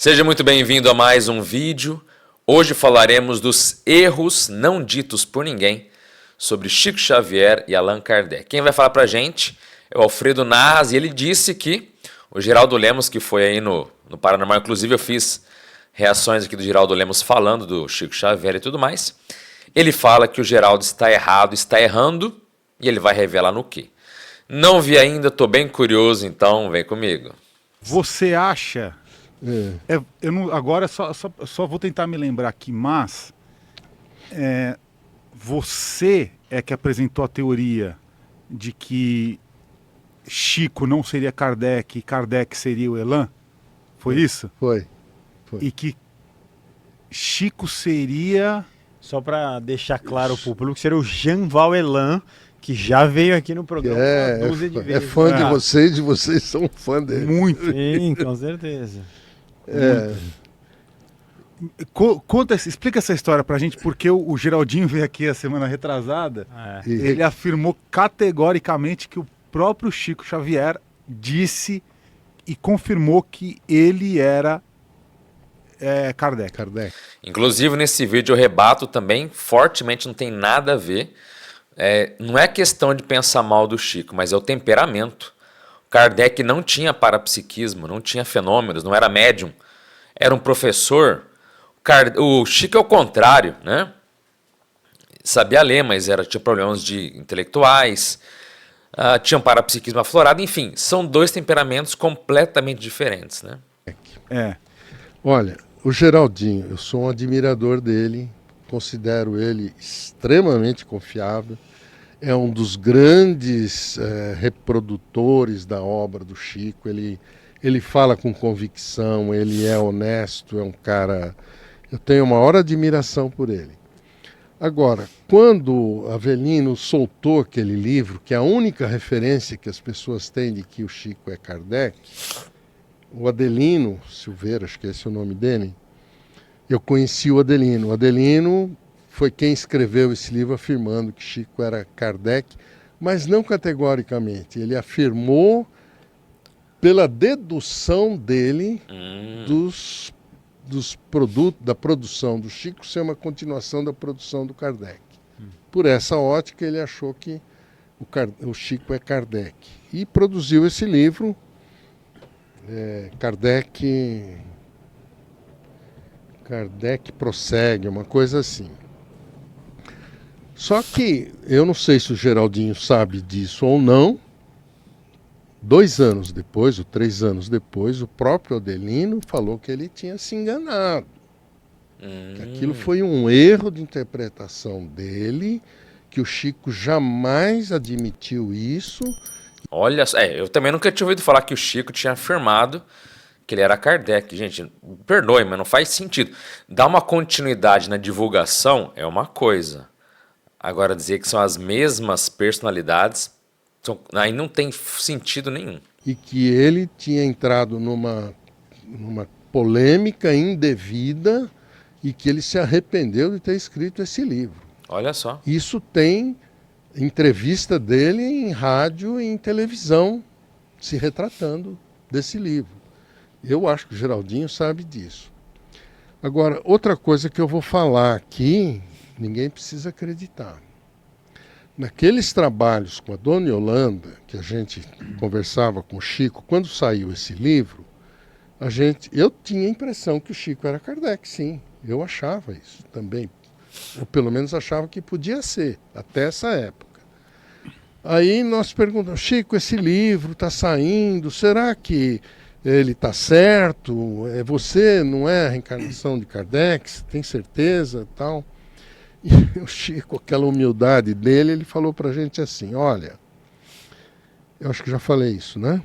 Seja muito bem-vindo a mais um vídeo. Hoje falaremos dos erros não ditos por ninguém sobre Chico Xavier e Allan Kardec. Quem vai falar pra gente é o Alfredo Narras e ele disse que o Geraldo Lemos, que foi aí no Paranormal, inclusive eu fiz reações aqui do Geraldo Lemos falando do Chico Xavier e tudo mais, ele fala que o Geraldo está errado, está errando e ele vai revelar no quê. Não vi ainda, estou bem curioso, então vem comigo. Você acha... eu não, agora só vou tentar me lembrar aqui, mas você é que apresentou a teoria de que Chico não seria Kardec e Kardec seria o Elan? Foi isso? Foi. E que Chico seria... Só para deixar claro para o público, seria o Jean Elan, que já veio aqui no programa uma dúzia de vezes. É fã de vocês e vocês são fã dele. Muito. Sim, com certeza. Explica essa história pra gente, porque o Geraldinho veio aqui a semana retrasada, ele afirmou categoricamente que o próprio Chico Xavier disse e confirmou que ele era Kardec. Inclusive nesse vídeo eu rebato também fortemente, não tem nada a ver. Não é questão de pensar mal do Chico, mas é o temperamento. Kardec não tinha parapsiquismo, não tinha fenômenos, não era médium, era um professor. O Chico é o contrário, né? Sabia ler, mas tinha problemas intelectuais, tinha um parapsiquismo aflorado, enfim, são dois temperamentos completamente diferentes, né? Olha, o Geraldinho, eu sou um admirador dele, considero ele extremamente confiável. É um dos grandes reprodutores da obra do Chico. Ele fala com convicção, ele é honesto, é um cara... Eu tenho a maior admiração por ele. Agora, quando Avelino soltou aquele livro, que é a única referência que as pessoas têm de que o Chico é Kardec, o Adelino Silveira, acho que esse é o nome dele, eu conheci o Adelino. O Adelino foi quem escreveu esse livro afirmando que Chico era Kardec, mas não categoricamente. Ele afirmou pela dedução dele dos produtos, da produção do Chico ser uma continuação da produção do Kardec. Por essa ótica, ele achou que o Chico é Kardec. E produziu esse livro, Kardec prossegue, uma coisa assim. Só que, eu não sei se o Geraldinho sabe disso ou não, 2 anos depois, ou 3 anos depois, o próprio Adelino falou que ele tinha se enganado. Que aquilo foi um erro de interpretação dele, que o Chico jamais admitiu isso. Olha, eu também nunca tinha ouvido falar que o Chico tinha afirmado que ele era Kardec. Gente, perdoe, mas não faz sentido. Dar uma continuidade na divulgação é uma coisa. Agora dizer que são as mesmas personalidades, aí não tem sentido nenhum. E que ele tinha entrado numa polêmica indevida e que ele se arrependeu de ter escrito esse livro. Olha só. Isso tem entrevista dele em rádio e em televisão se retratando desse livro. Eu acho que o Geraldinho sabe disso. Agora, outra coisa que eu vou falar aqui, ninguém precisa acreditar. Naqueles trabalhos com a Dona Yolanda, que a gente conversava com o Chico, quando saiu esse livro, eu tinha a impressão que o Chico era Kardec, sim. Eu achava isso também. Ou pelo menos achava que podia ser, até essa época. Aí nós perguntamos, Chico, esse livro está saindo, será que ele está certo? Você não é a reencarnação de Kardec? Você tem certeza? Tal. E o Chico, aquela humildade dele, ele falou para a gente assim, olha, eu acho que já falei isso, né?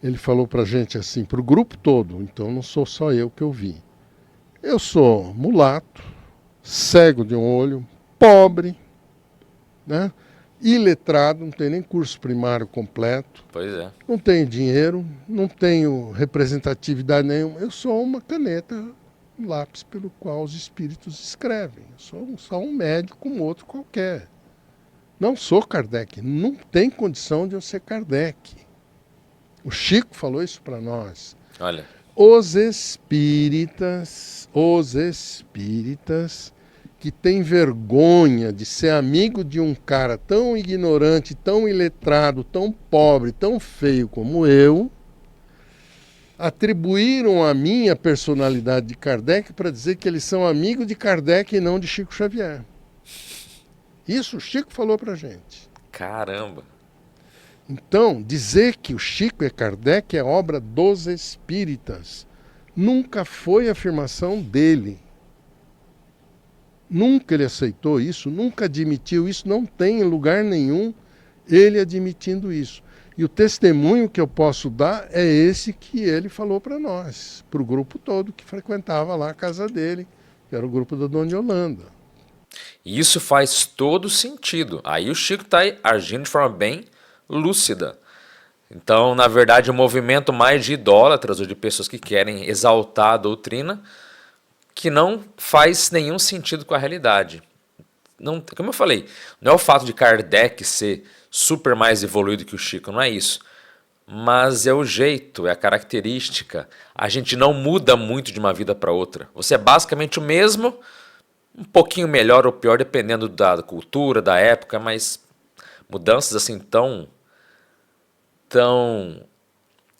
Ele falou para a gente assim, para o grupo todo, então não sou só eu que eu vi. Eu sou mulato, cego de um olho, pobre, né? Iletrado, não tenho nem curso primário completo. Pois é. Não tenho dinheiro, não tenho representatividade nenhuma, eu sou uma caneta, um lápis pelo qual os espíritos escrevem. Eu sou só um médico como outro qualquer. Não sou Kardec, não tem condição de eu ser Kardec. O Chico falou isso para nós. Olha. os espíritas que têm vergonha de ser amigo de um cara tão ignorante, tão iletrado, tão pobre, tão feio como eu, atribuíram a mim a personalidade de Kardec para dizer que eles são amigos de Kardec e não de Chico Xavier. Isso o Chico falou para gente. Caramba! Então, dizer que o Chico é Kardec é obra dos espíritas. Nunca foi afirmação dele. Nunca ele aceitou isso, nunca admitiu isso, não tem em lugar nenhum ele admitindo isso. E o testemunho que eu posso dar é esse que ele falou para nós, para o grupo todo que frequentava lá a casa dele, que era o grupo da Dona Yolanda. E isso faz todo sentido. Aí o Chico está agindo de forma bem lúcida. Então, na verdade, o movimento mais de idólatras ou de pessoas que querem exaltar a doutrina, que não faz nenhum sentido com a realidade. Não, como eu falei, não é o fato de Kardec ser super mais evoluído que o Chico, não é isso. Mas é o jeito, é a característica. A gente não muda muito de uma vida para outra. Você é basicamente o mesmo, um pouquinho melhor ou pior, dependendo da cultura, da época, mas mudanças assim tão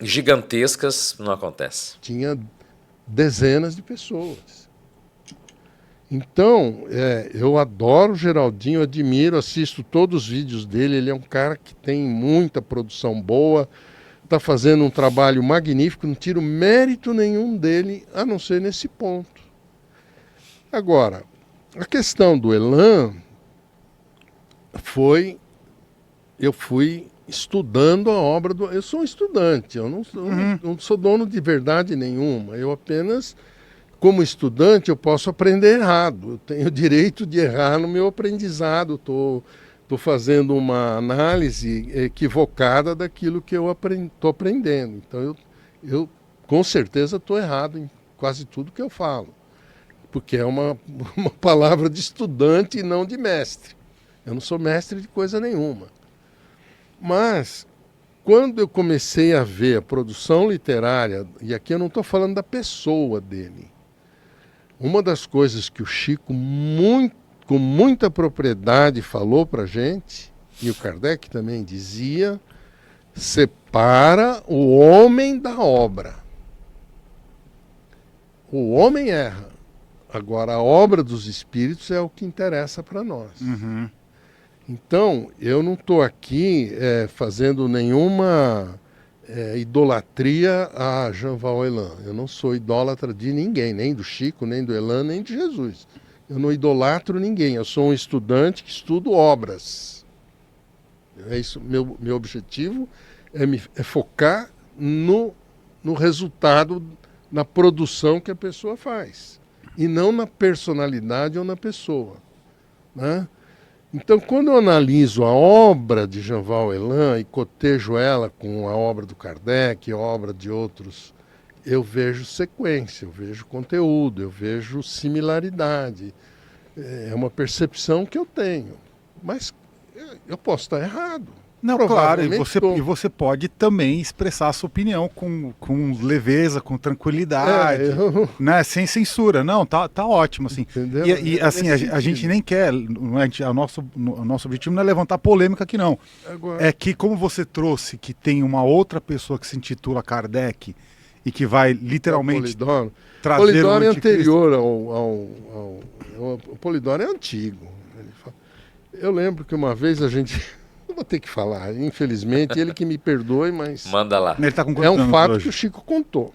gigantescas não acontecem. Tinha dezenas de pessoas. Então, eu adoro o Geraldinho, admiro, assisto todos os vídeos dele. Ele é um cara que tem muita produção boa, está fazendo um trabalho magnífico, não tiro mérito nenhum dele, a não ser nesse ponto. Agora, a questão do Elan eu fui estudando a obra do... Eu sou um estudante, eu não sou dono de verdade nenhuma, eu apenas... Como estudante, eu posso aprender errado. Eu tenho o direito de errar no meu aprendizado. Estou fazendo uma análise equivocada daquilo que eu estou aprendendo. Então, eu com certeza estou errado em quase tudo que eu falo. Porque é uma palavra de estudante e não de mestre. Eu não sou mestre de coisa nenhuma. Mas, quando eu comecei a ver a produção literária, e aqui eu não estou falando da pessoa dele, uma das coisas que o Chico, com muita propriedade, falou para a gente, e o Kardec também dizia, separa o homem da obra. O homem erra. Agora, a obra dos espíritos é o que interessa para nós. Uhum. Então, eu não estou aqui fazendo nenhuma... idolatria a Jean-Val Elan. Eu não sou idólatra de ninguém, nem do Chico, nem do Elan, nem de Jesus. Eu não idolatro ninguém. Eu sou um estudante que estudo obras. É isso. Meu objetivo é focar no resultado, na produção que a pessoa faz. E não na personalidade ou na pessoa. Né? Então, quando eu analiso a obra de Jean-Val Elan e cotejo ela com a obra do Kardec, a obra de outros, eu vejo sequência, eu vejo conteúdo, eu vejo similaridade. É uma percepção que eu tenho. Mas eu posso estar errado. Não, claro, e você pode também expressar a sua opinião com leveza, com tranquilidade, né? Sem censura. Não, tá ótimo, assim. Entendeu? E assim, a gente nem quer, o nosso objetivo não é levantar polêmica aqui, não. Agora... É que, como você trouxe que tem uma outra pessoa que se intitula Kardec e que vai literalmente trazer Polidoro o é anterior o Polidoro é antigo. Eu lembro que uma vez a gente... Vou ter que falar, infelizmente, ele que me perdoe, mas... Manda lá. Ele tá com é um fato hoje? que o Chico contou.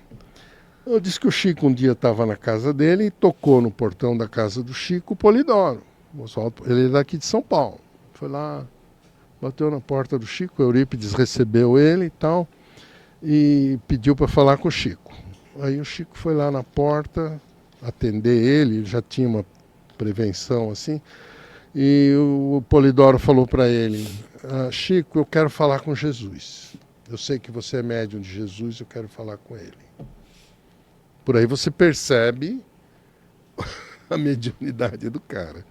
Eu disse que o Chico um dia estava na casa dele e tocou no portão da casa do Chico o Polidoro. Ele é daqui de São Paulo. Foi lá, bateu na porta do Chico, o Eurípides recebeu ele e tal, e pediu para falar com o Chico. Aí o Chico foi lá na porta atender ele, já tinha uma prevenção assim, e o Polidoro falou para ele... Chico, eu quero falar com Jesus. Eu sei que você é médium de Jesus, eu quero falar com ele. Por aí você percebe a mediunidade do cara.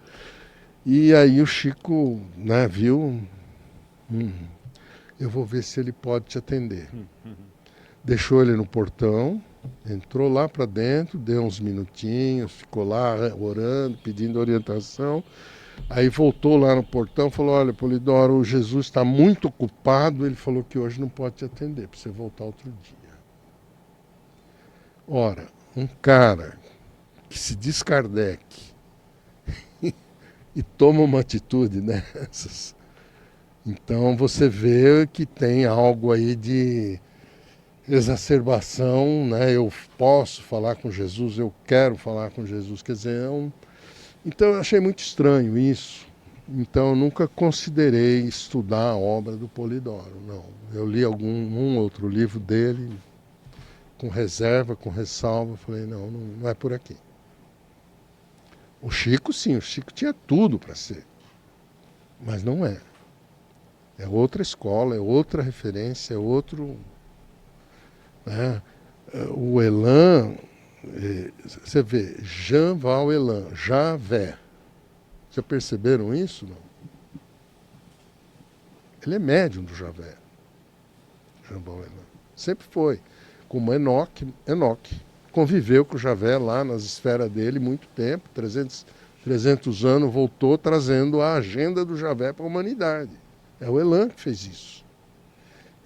E aí o Chico, né, viu, eu vou ver se ele pode te atender. Deixou ele no portão, Entrou lá para dentro, deu uns minutinhos, ficou lá orando, pedindo orientação. Aí voltou lá no portão e falou, olha, Polidoro, o Jesus está muito ocupado, ele falou que hoje não pode te atender, para você voltar outro dia. Ora, um cara que se diz Kardec e toma uma atitude dessas, então você vê que tem algo aí de exacerbação, né? Eu posso falar com Jesus, eu quero falar com Jesus, quer dizer, então eu achei muito estranho isso. Então eu nunca considerei estudar a obra do Polidoro, não. Eu li um outro livro dele, com reserva, com ressalva, falei, não é por aqui. O Chico, sim, o Chico tinha tudo para ser, mas não é. É outra escola, é outra referência, é outro... Né? O Elan, você vê, Jean-Val Elan, Javé. Já perceberam isso? Não? Ele é médium do Javé, Jean-Val Elan. Sempre foi. Como Enoque conviveu com o Javé lá nas esferas dele muito tempo, 300 anos, voltou trazendo a agenda do Javé para a humanidade. É o Elan que fez isso.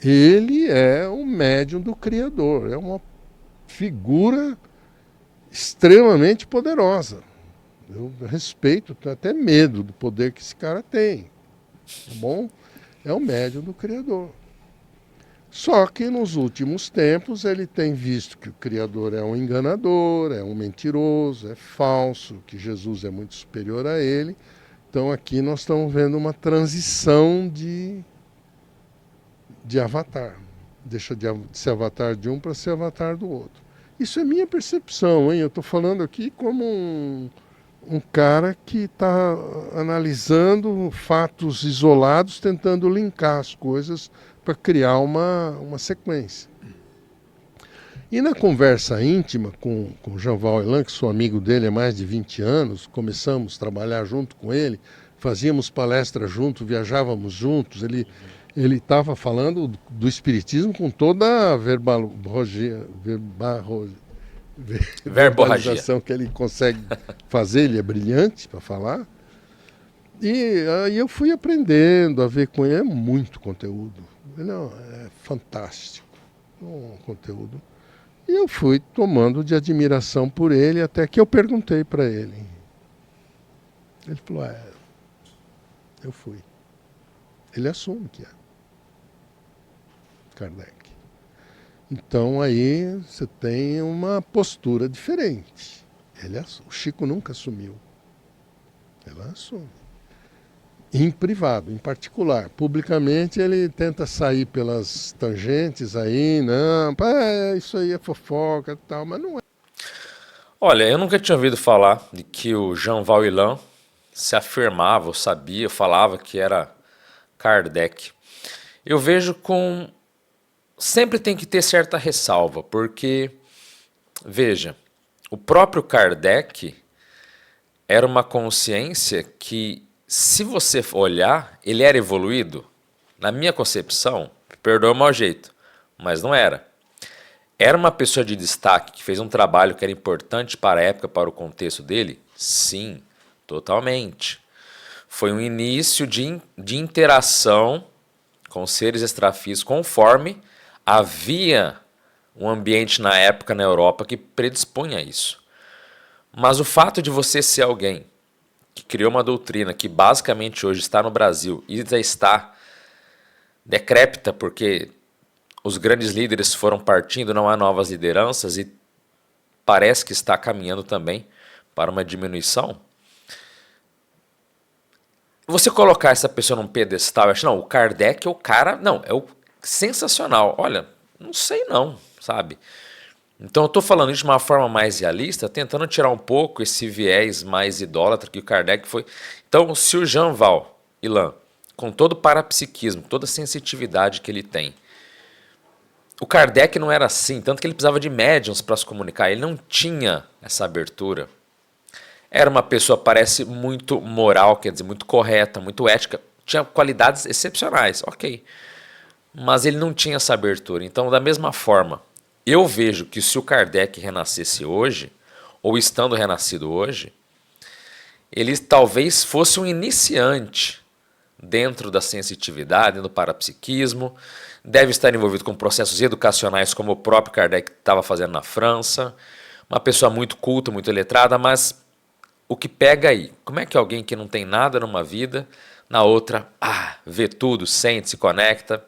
Ele é o médium do Criador, é uma figura extremamente poderosa. Eu respeito, tenho até medo do poder que esse cara tem. Tá bom? É o médium do Criador. Só que nos últimos tempos ele tem visto que o Criador é um enganador, é um mentiroso, é falso, que Jesus é muito superior a ele. Então aqui nós estamos vendo uma transição de avatar. Deixa de ser avatar de um para ser avatar do outro. Isso é minha percepção, hein? Eu estou falando aqui como um cara que está analisando fatos isolados, tentando linkar as coisas para criar uma sequência. E na conversa íntima com o Jean-Val Elan, que sou amigo dele há mais de 20 anos, começamos a trabalhar junto com ele, fazíamos palestra junto, viajávamos juntos, ele estava falando do espiritismo com toda a verbalização que ele consegue fazer, ele é brilhante para falar. E aí eu fui aprendendo a ver com ele, é muito conteúdo. Não, é fantástico o conteúdo. E eu fui tomando de admiração por ele, até que eu perguntei para ele. Ele falou, eu fui. Ele assume que é Kardec. Então aí você tem uma postura diferente. O Chico nunca assumiu. Ele assume. Em privado, em particular. Publicamente ele tenta sair pelas tangentes aí, não, isso aí é fofoca e tal, mas não é. Olha, eu nunca tinha ouvido falar de que o Jean-Val Elan se afirmava, ou sabia, falava que era Kardec. Eu vejo com... Sempre tem que ter certa ressalva, porque, veja, o próprio Kardec era uma consciência que, se você olhar, ele era evoluído. Na minha concepção, perdoa o mau jeito, mas não era. Era uma pessoa de destaque que fez um trabalho que era importante para a época, para o contexto dele? Sim, totalmente. Foi um início de interação com seres extrafísicos, conforme havia um ambiente na época na Europa que predispunha a isso. Mas o fato de você ser alguém que criou uma doutrina que basicamente hoje está no Brasil e já está decrépita porque os grandes líderes foram partindo, não há novas lideranças e parece que está caminhando também para uma diminuição. Você colocar essa pessoa num pedestal, acho, não, o Kardec é o cara, não, é o sensacional. Olha, não sei não, sabe? Então eu estou falando isso de uma forma mais realista, tentando tirar um pouco esse viés mais idólatra que o Kardec foi. Então, se o Jean-Val Elan, com todo o parapsiquismo, toda a sensitividade que ele tem, o Kardec não era assim, tanto que ele precisava de médiums para se comunicar, ele não tinha essa abertura. Era uma pessoa, parece, muito moral, quer dizer, muito correta, muito ética, tinha qualidades excepcionais, ok. Mas ele não tinha essa abertura. Então, da mesma forma Eu vejo que se o Kardec renascesse hoje, ou estando renascido hoje, ele talvez fosse um iniciante dentro da sensitividade, do parapsiquismo, deve estar envolvido com processos educacionais como o próprio Kardec estava fazendo na França, uma pessoa muito culta, muito letrada, mas o que pega aí? Como é que alguém que não tem nada numa vida, na outra, vê tudo, sente, se conecta,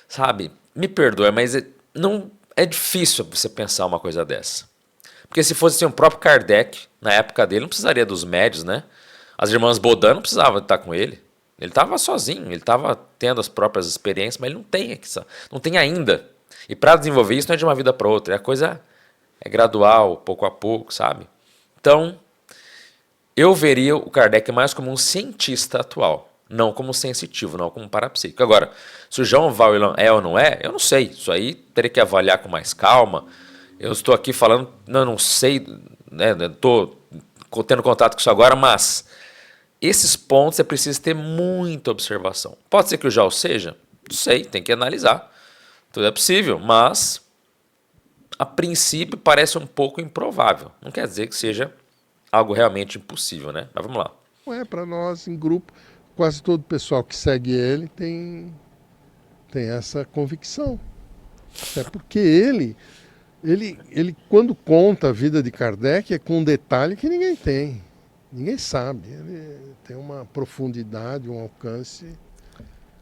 sabe? Me perdoe, mas não é difícil você pensar uma coisa dessa. Porque se fosse assim, o próprio Kardec, na época dele, não precisaria dos médios, né? As irmãs Baudin não precisavam estar com ele. Ele estava sozinho, ele estava tendo as próprias experiências, mas ele não tem ainda. E para desenvolver isso não é de uma vida para outra, a coisa é gradual, pouco a pouco, sabe? Então, eu veria o Kardec mais como um cientista atual, não como sensitivo, não como parapsíquico. Agora, se o Jean Vauelan é ou não é, eu não sei. Isso aí teria que avaliar com mais calma. Eu estou aqui falando, não sei, né? Estou tendo contato com isso agora, mas esses pontos é preciso ter muita observação. Pode ser que o Jean seja? Não sei, tem que analisar. Tudo é possível, mas a princípio parece um pouco improvável. Não quer dizer que seja algo realmente impossível, né? Mas vamos lá. Não é, para nós, em grupo, quase todo o pessoal que segue ele tem essa convicção. Até porque ele, quando conta a vida de Kardec, é com um detalhe que ninguém tem. Ninguém sabe. Ele tem uma profundidade, um alcance.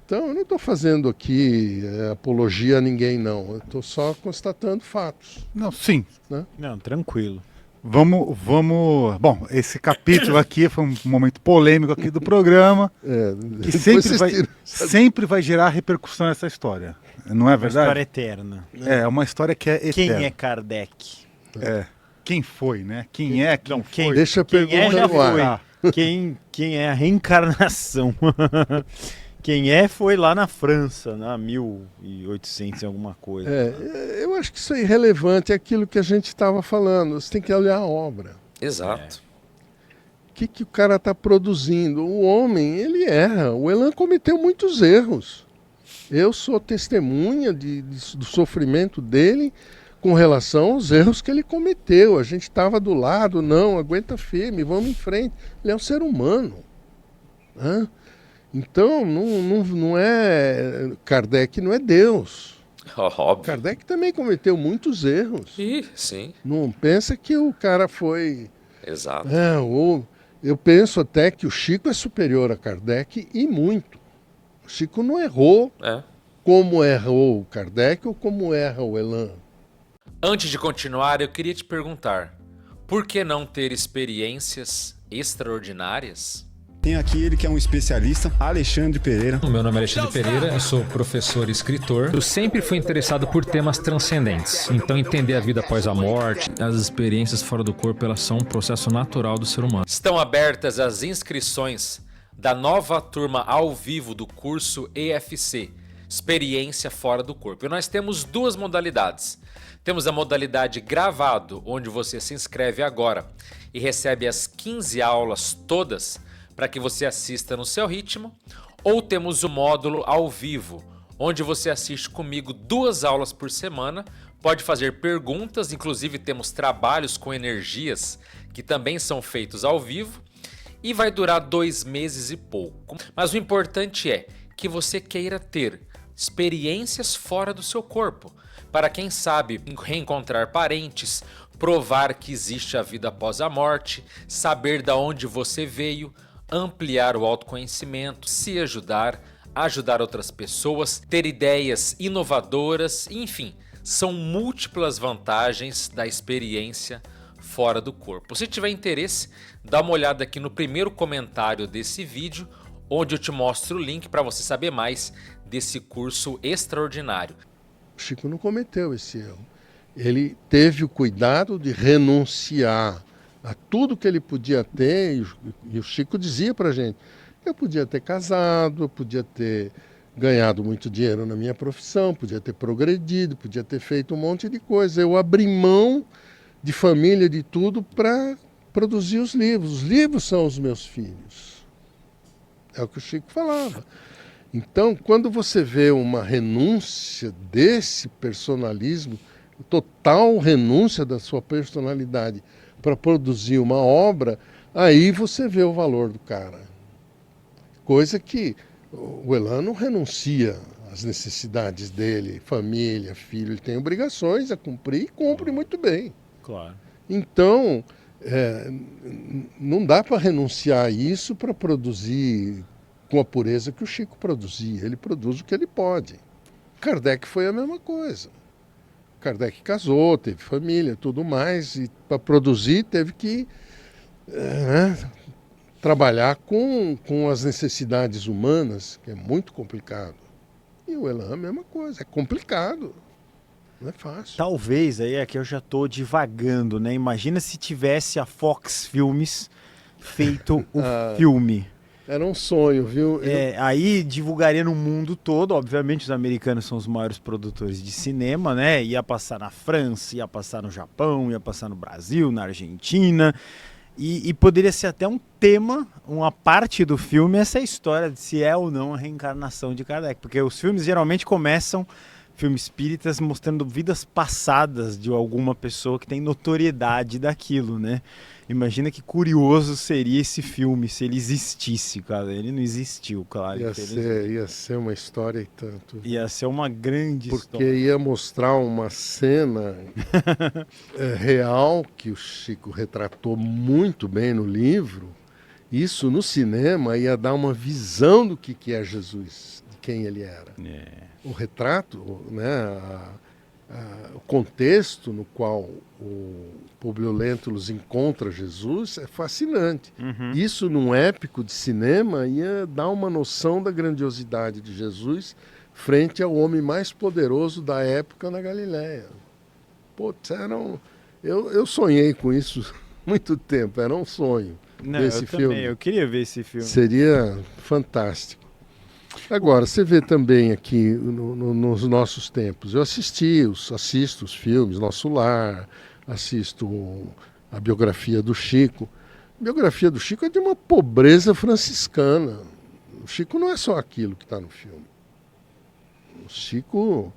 Então, eu não estou fazendo aqui apologia a ninguém, não. Eu estou só constatando fatos. Não, sim. Né? Não, tranquilo. Vamos. Bom, esse capítulo aqui foi um momento polêmico aqui do programa. Que sempre vai gerar repercussão essa história. Não é verdade? Uma história eterna. É uma história que é eterna. Quem é Kardec? Quem foi, né? Quem é? Quem foi? Deixa a pergunta no ar. Quem é a reencarnação? Quem foi lá na França, na 1800 e alguma coisa. Eu acho que isso é irrelevante, é aquilo que a gente estava falando. Você tem que olhar a obra. Exato. O que o cara está produzindo? O homem, ele erra. O Elan cometeu muitos erros. Eu sou testemunha do sofrimento dele com relação aos erros que ele cometeu. A gente estava do lado, não, aguenta firme, vamos em frente. Ele é um ser humano. Então, não é... Kardec não é Deus. Óbvio. Kardec também cometeu muitos erros. Sim. Não pensa que o cara foi... Exato. Eu penso até que o Chico é superior a Kardec e muito. O Chico não errou como errou o Kardec ou como erra o Elan. Antes de continuar, eu queria te perguntar, por que não ter experiências extraordinárias? Tem aqui ele que é um especialista, Alexandre Pereira. Meu nome é Alexandre Pereira, eu sou professor e escritor. Eu sempre fui interessado por temas transcendentes. Então entender a vida após a morte, as experiências fora do corpo, elas são um processo natural do ser humano. Estão abertas as inscrições da nova turma ao vivo do curso EFC, Experiência Fora do Corpo. E nós temos duas modalidades. Temos a modalidade gravado, onde você se inscreve agora e recebe as 15 aulas todas para que você assista no seu ritmo, ou temos o módulo ao vivo, onde você assiste comigo 2 aulas por semana, pode fazer perguntas, inclusive temos trabalhos com energias que também são feitos ao vivo, e vai durar 2 meses e pouco. Mas o importante é que você queira ter experiências fora do seu corpo, para quem sabe reencontrar parentes, provar que existe a vida após a morte, saber de onde você veio, ampliar o autoconhecimento, se ajudar outras pessoas, ter ideias inovadoras, enfim, são múltiplas vantagens da experiência fora do corpo. Se tiver interesse, dá uma olhada aqui no primeiro comentário desse vídeo, onde eu te mostro o link para você saber mais desse curso extraordinário. O Chico não cometeu esse erro. Ele teve o cuidado de renunciar a tudo que ele podia ter, e o Chico dizia pra gente, eu podia ter casado, eu podia ter ganhado muito dinheiro na minha profissão, podia ter progredido, podia ter feito um monte de coisa. Eu abri mão de família, de tudo, para produzir os livros. Os livros são os meus filhos. É o que o Chico falava. Então, quando você vê uma renúncia desse personalismo, total renúncia da sua personalidade para produzir uma obra, aí você vê o valor do cara. Coisa que o Elan não renuncia às necessidades dele, família, filho, ele tem obrigações a cumprir e cumpre muito bem. Claro. Então, não dá para renunciar a isso para produzir com a pureza que o Chico produzia. Ele produz o que ele pode. Kardec foi a mesma coisa. Kardec casou, teve família, tudo mais, e para produzir teve que trabalhar com as necessidades humanas, que é muito complicado. E o Elan é a mesma coisa, é complicado, não é fácil. Talvez, aí aqui eu já estou divagando, né? Imagina se tivesse a Fox Filmes feito o filme. Era um sonho, viu? Aí divulgaria no mundo todo, obviamente os americanos são os maiores produtores de cinema, né? Ia passar na França, ia passar no Japão, ia passar no Brasil, na Argentina. E poderia ser até um tema, uma parte do filme, essa história de se é ou não a reencarnação de Kardec. Porque os filmes geralmente começam, filmes espíritas, mostrando vidas passadas de alguma pessoa que tem notoriedade daquilo, né? Imagina que curioso seria esse filme se ele existisse, cara. Ele não existiu, claro. Ia ser uma história e tanto. Ia ser uma grande história. Porque ia mostrar uma cena real que o Chico retratou muito bem no livro. Isso no cinema ia dar uma visão do que é Jesus, de quem ele era. O retrato, né, o contexto no qual o Publio Lentulus encontra Jesus é fascinante. Isso num épico de cinema ia dar uma noção da grandiosidade de Jesus frente ao homem mais poderoso da época na Galileia. Putz, eu sonhei com isso muito tempo, era um sonho. Esse filme. Também, eu queria ver esse filme. Seria fantástico. Agora, você vê também aqui nos nossos tempos, eu assisto os filmes, Nosso Lar, assisto a biografia do Chico. A biografia do Chico é de uma pobreza franciscana. O Chico não é só aquilo que está no filme. O Chico,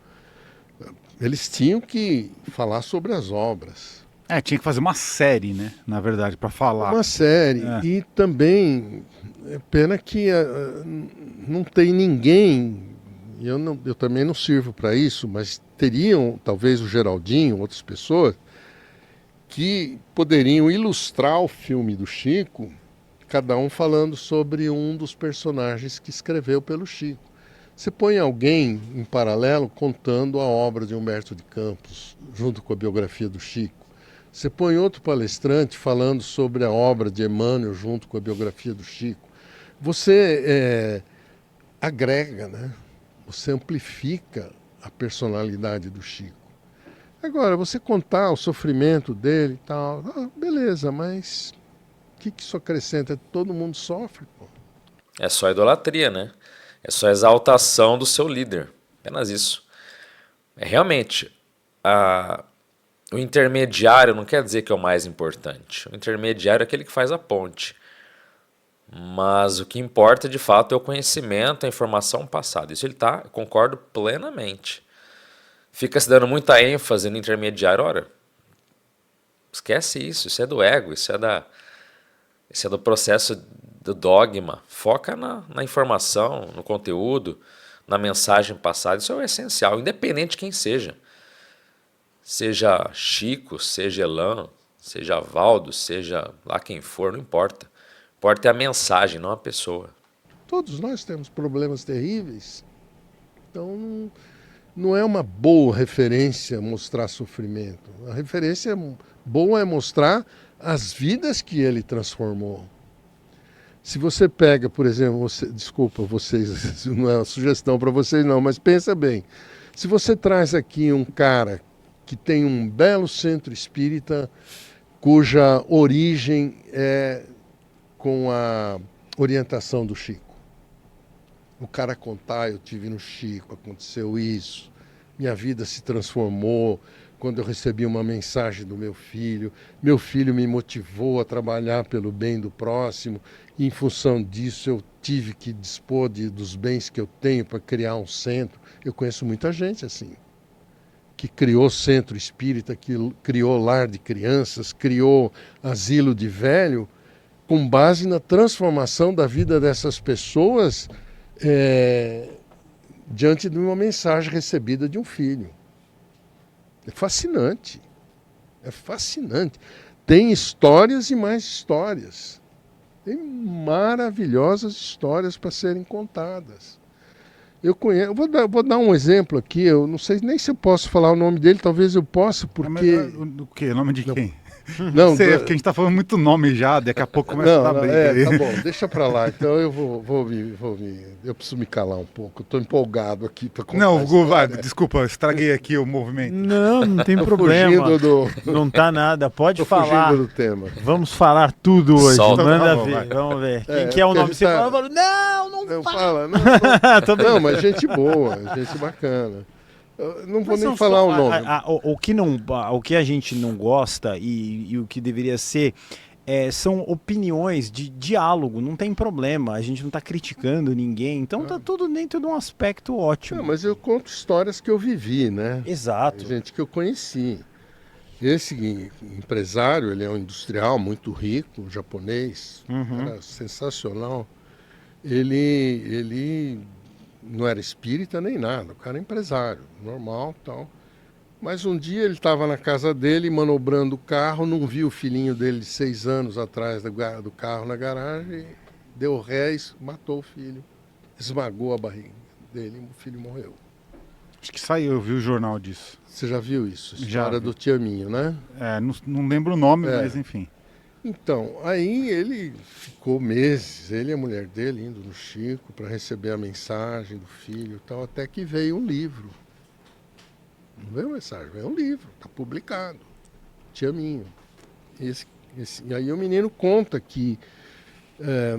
eles tinham que falar sobre as obras. Tinha que fazer uma série, né? Na verdade, para falar. Uma série. E também, é pena que não tem ninguém, eu também não sirvo para isso, mas teriam, talvez o Geraldinho, outras pessoas, que poderiam ilustrar o filme do Chico, cada um falando sobre um dos personagens que escreveu pelo Chico. Você põe alguém em paralelo contando a obra de Humberto de Campos, junto com a biografia do Chico. Você põe outro palestrante falando sobre a obra de Emmanuel junto com a biografia do Chico. Você agrega, né? Você amplifica a personalidade do Chico. Agora, você contar o sofrimento dele e tal, beleza, mas o que isso acrescenta? Todo mundo sofre, pô. É só idolatria, né? É só exaltação do seu líder. Apenas isso. Realmente, o intermediário não quer dizer que é o mais importante. O intermediário é aquele que faz a ponte. Mas o que importa, de fato, é o conhecimento, a informação passada. Isso concordo plenamente. Fica se dando muita ênfase no intermediário. Ora, esquece isso. Isso é do ego, isso é do processo do dogma. Foca na informação, no conteúdo, na mensagem passada. Isso é o essencial, independente de quem seja. Seja Chico, seja Elan, seja Valdo, seja lá quem for, não importa. Importa é a mensagem, não a pessoa. Todos nós temos problemas terríveis. Então, não é uma boa referência mostrar sofrimento. A referência boa é mostrar as vidas que ele transformou. Se você pega, por exemplo, desculpa, vocês, não é uma sugestão para vocês não, mas pensa bem. Se você traz aqui um cara que tem um belo centro espírita, cuja origem é com a orientação do Chico. O cara contar, eu tive no Chico, aconteceu isso, minha vida se transformou quando eu recebi uma mensagem do meu filho me motivou a trabalhar pelo bem do próximo, e em função disso eu tive que dispor dos bens que eu tenho para criar um centro. Eu conheço muita gente assim, que criou centro espírita, que criou lar de crianças, criou asilo de velho, com base na transformação da vida dessas pessoas diante de uma mensagem recebida de um filho. É fascinante. É fascinante. Tem histórias e mais histórias. Tem maravilhosas histórias para serem contadas. Eu conheço, vou dar um exemplo aqui, eu não sei nem se eu posso falar o nome dele, talvez eu possa, porque... O quê? O nome de quem? Não, sei, porque a gente tá falando muito nome já, daqui a pouco começa a dar briga aí. Tá bom, deixa pra lá. Então eu vou eu preciso me calar um pouco, eu tô empolgado aqui para contar. Não, Gu, vai, desculpa, eu estraguei aqui o movimento. Não tem problema. Não tá nada, pode falar. Fugindo do tema. Vamos falar tudo hoje, Solta. manda Tá bom, ver, vai. vamos ver. Quem que é o nome? Você fala, não fala. Não, mas gente boa, gente bacana. Eu não vou nem falar o nome. O que a gente não gosta e o que deveria ser são opiniões de diálogo, não tem problema, a gente não está criticando ninguém, então tá tudo dentro de um aspecto ótimo. Não, mas eu conto histórias que eu vivi, né? Exato. Gente que eu conheci. Esse empresário, ele é um industrial muito rico, japonês, era sensacional. Ele não era espírita nem nada, o cara é empresário, normal, tal. Mas um dia ele estava na casa dele, manobrando o carro, não viu o filhinho dele de 6 anos atrás do carro na garagem, deu ré e matou o filho, esmagou a barriga dele e o filho morreu. Acho que saiu, eu vi o jornal disso. Você já viu isso? Já História vi. do Tiaminho, né? Não lembro o nome, mas enfim. Então, aí ele ficou meses, ele e a mulher dele, indo no Chico para receber a mensagem do filho e tal, até que veio um livro. Não veio mensagem, veio um livro, está publicado. Tiaminho. E aí o menino conta que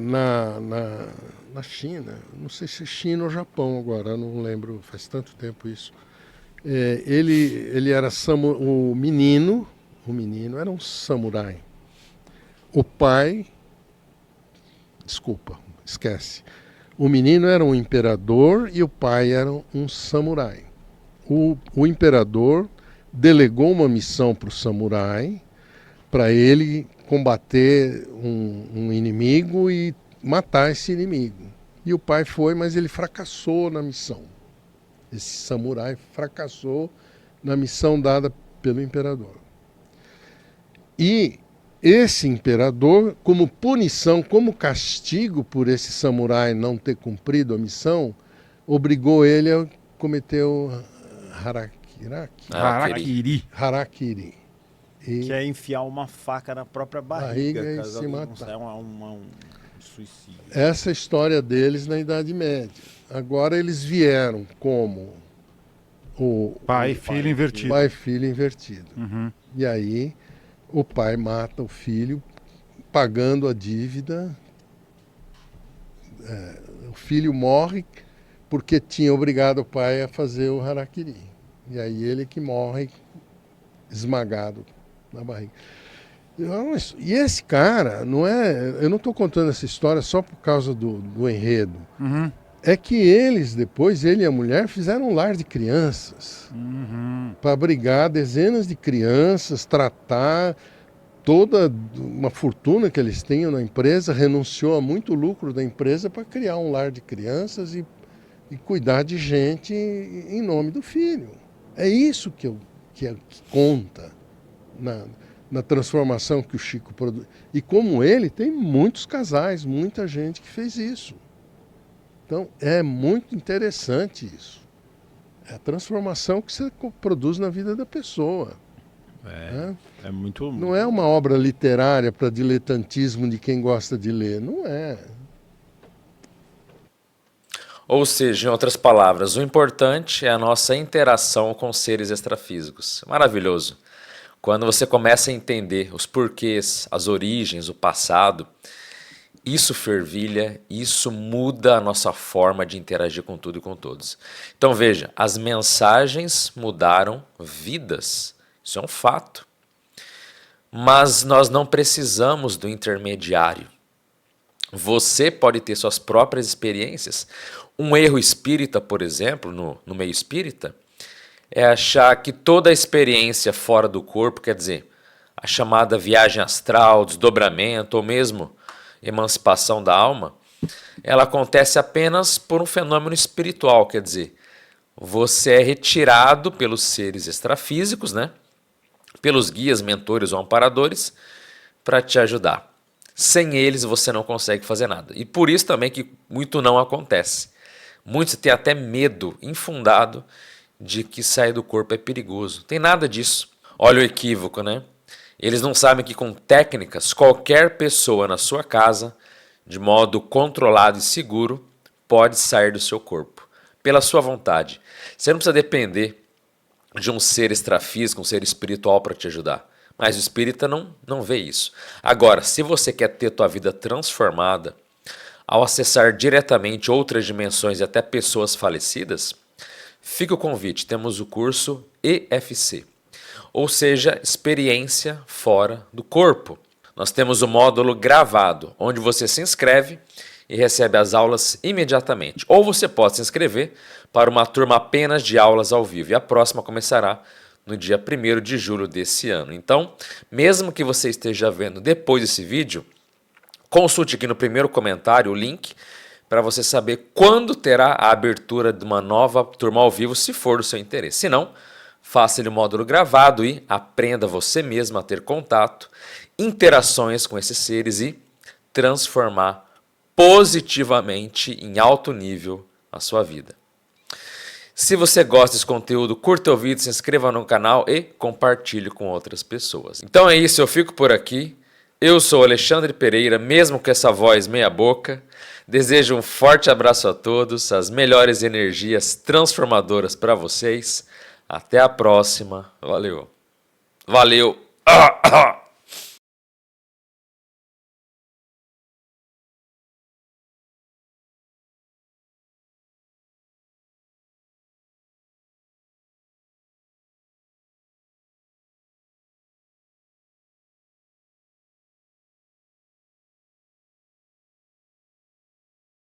na China, não sei se é China ou Japão agora, não lembro, faz tanto tempo isso. Ele era o menino era um samurai. O pai, esquece. O menino era um imperador e o pai era um samurai. O imperador delegou uma missão para o samurai, para ele combater um inimigo e matar esse inimigo. E o pai foi, mas ele fracassou na missão. Esse samurai fracassou na missão dada pelo imperador. E esse imperador, como punição, como castigo por esse samurai não ter cumprido a missão, obrigou ele a cometer o harakiri. Que é enfiar uma faca na própria barriga e caso se alguém matar. consiga um suicídio. Essa é a história deles na Idade Média. Agora eles vieram como o Pai e filho invertido. Pai e filho invertido. Uhum. E aí o pai mata o filho pagando a dívida. O filho morre porque tinha obrigado o pai a fazer o harakiri. E aí ele que morre esmagado na barriga. E esse cara, eu não estou contando essa história só por causa do enredo. Uhum. É que eles, depois, ele e a mulher, fizeram um lar de crianças. Para abrigar dezenas de crianças, tratar toda uma fortuna que eles tinham na empresa, renunciou a muito lucro da empresa para criar um lar de crianças e cuidar de gente em nome do filho. É isso que conta na transformação que o Chico produz. E como ele, tem muitos casais, muita gente que fez isso. Então, é muito interessante isso. É a transformação que você produz na vida da pessoa. É muito... Não é uma obra literária para diletantismo de quem gosta de ler. Não é. Ou seja, em outras palavras, o importante é a nossa interação com seres extrafísicos. Maravilhoso. Quando você começa a entender os porquês, as origens, o passado, isso fervilha, isso muda a nossa forma de interagir com tudo e com todos. Então veja, as mensagens mudaram vidas, isso é um fato. Mas nós não precisamos do intermediário. Você pode ter suas próprias experiências. Um erro espírita, por exemplo, no meio espírita, é achar que toda a experiência fora do corpo, quer dizer, a chamada viagem astral, desdobramento ou mesmo emancipação da alma, ela acontece apenas por um fenômeno espiritual, quer dizer, você é retirado pelos seres extrafísicos, né? Pelos guias, mentores ou amparadores, para te ajudar. Sem eles você não consegue fazer nada. E por isso também que muito não acontece. Muitos têm até medo infundado de que sair do corpo é perigoso. Tem nada disso. Olha o equívoco, né? Eles não sabem que com técnicas, qualquer pessoa na sua casa, de modo controlado e seguro, pode sair do seu corpo, pela sua vontade. Você não precisa depender de um ser extrafísico, um ser espiritual para te ajudar. Mas o espírita não vê isso. Agora, se você quer ter tua vida transformada, ao acessar diretamente outras dimensões e até pessoas falecidas, fica o convite, temos o curso EFC, ou seja, experiência fora do corpo. Nós temos o módulo gravado, onde você se inscreve e recebe as aulas imediatamente. Ou você pode se inscrever para uma turma apenas de aulas ao vivo, e a próxima começará no dia 1º de julho desse ano. Então, mesmo que você esteja vendo depois desse vídeo, consulte aqui no primeiro comentário o link para você saber quando terá a abertura de uma nova turma ao vivo, se for do seu interesse. Se não, faça-lhe o módulo gravado e aprenda você mesmo a ter contato, interações com esses seres e transformar positivamente em alto nível a sua vida. Se você gosta desse conteúdo, curta o vídeo, se inscreva no canal e compartilhe com outras pessoas. Então é isso, eu fico por aqui. Eu sou Alexandre Pereira, mesmo com essa voz meia boca. Desejo um forte abraço a todos, as melhores energias transformadoras para vocês. Até a próxima. Valeu. Valeu.